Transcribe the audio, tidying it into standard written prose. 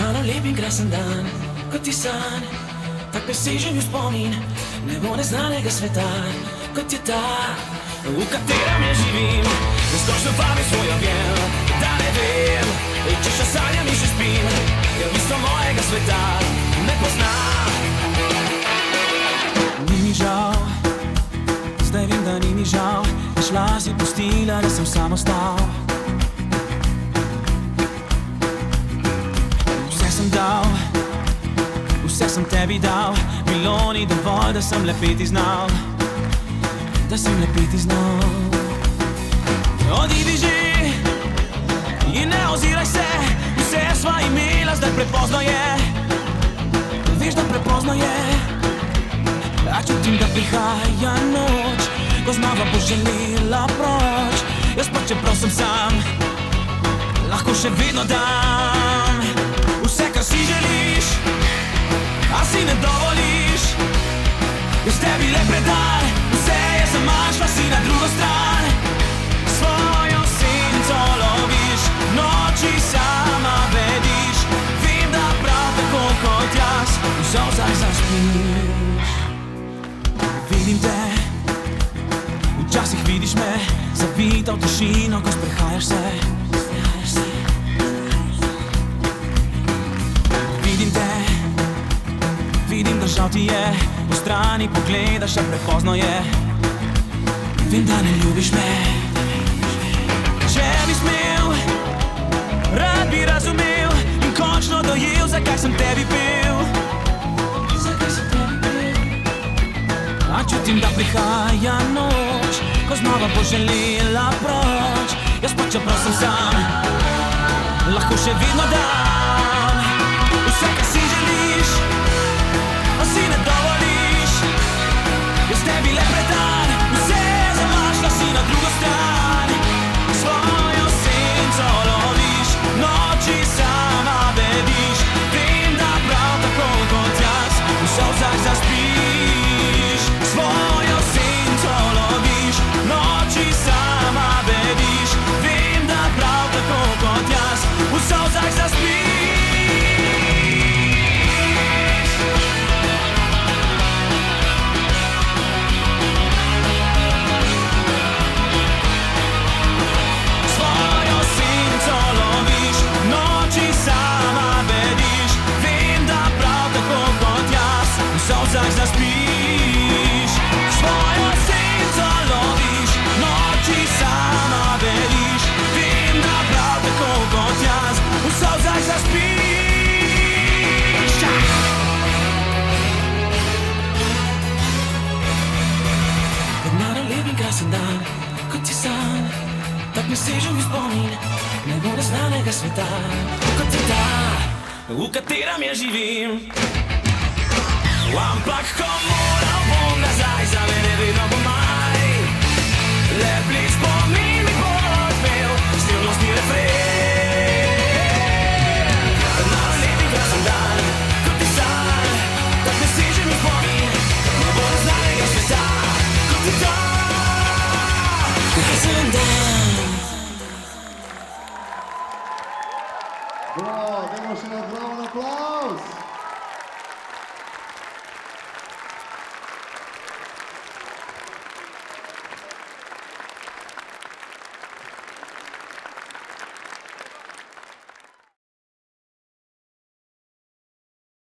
Malo lep in krasen dan, kot ti san, tak presežen v spomin nebo neznanega sveta, kot je ta, v katerem je živim. Razkošno vabim svoj objem, da ne vem, če še sanjam in še spim, ker bistvo mojega sveta ne pozna. Ni mi žal, zdaj vem, da ni mi žal, da šla si pustila, da sem sam ostal. Vse sem dal, vse sem tebi dal, bilo ni dovolj, da sem lepeti znal, da sem lepeti znal. Odidi že in ne oziraj se, vse sva imela, zdaj prepozno je, veš, da prepozno je. A čutim, da prihaja noč, ko znova bo želela proč, jaz pa čeprav sem sam, lahko še vedno dam vse, kar si želiš, a si ne dovoliš, jaz tebi le predar, vse je sama, šla si na drugo stran, svojo senco loviš, noči sama vediš, vem, da prav tako kot jaz, v solzah zaspiš. Vidim te, včasih vidiš me, zavita v tišino, ko sprehajaš se. Vidim te, vidim, da žal ti je, v strani pogledaš, a prepozno je. Vem, da ne ljubiš me. Če bi smel, rad bi razumel in končno dojel, zakaj sem tebi pel. A čutim, da prihaja noč, ko znova bo želela proč, jaz pa čeprav sem sam, lahko še vedno dam vse, kar si želiš, a si ne dovoliš, jaz tebi le predam, vse zamašla si na drugo stran, svojo senco loviš, noči sama bediš, vem, da prav tako kot jaz, v solzah zaspiš. Svojo senco loviš, noči sama bediš, vem, da prav tako kot jaz, v solzah zaspiš. Svojo senco loviš, noči sama bediš, vem, da prav tako kot jaz, v solzah zaspiš. Svojo senco loviš, noči sama bediš, vem, da prav tako kot jaz, v solzah zaspiš. Kad malo lep in krasen dan, kot ti san, tak mi sežem v spomin nebo neznanega sveta, kot je ta, v katerem ja živim. Ampak ko moram bom nazaj, za mene vedno bo maj, lepli spomin mi bo odpel, stilnostni refren. Malo lep in krasen dan, kot ti san, tak me sežem v spomin nebo neznanega sveta, kot je ta, krasen dan. Bravo, dajmo še na bravo na plav.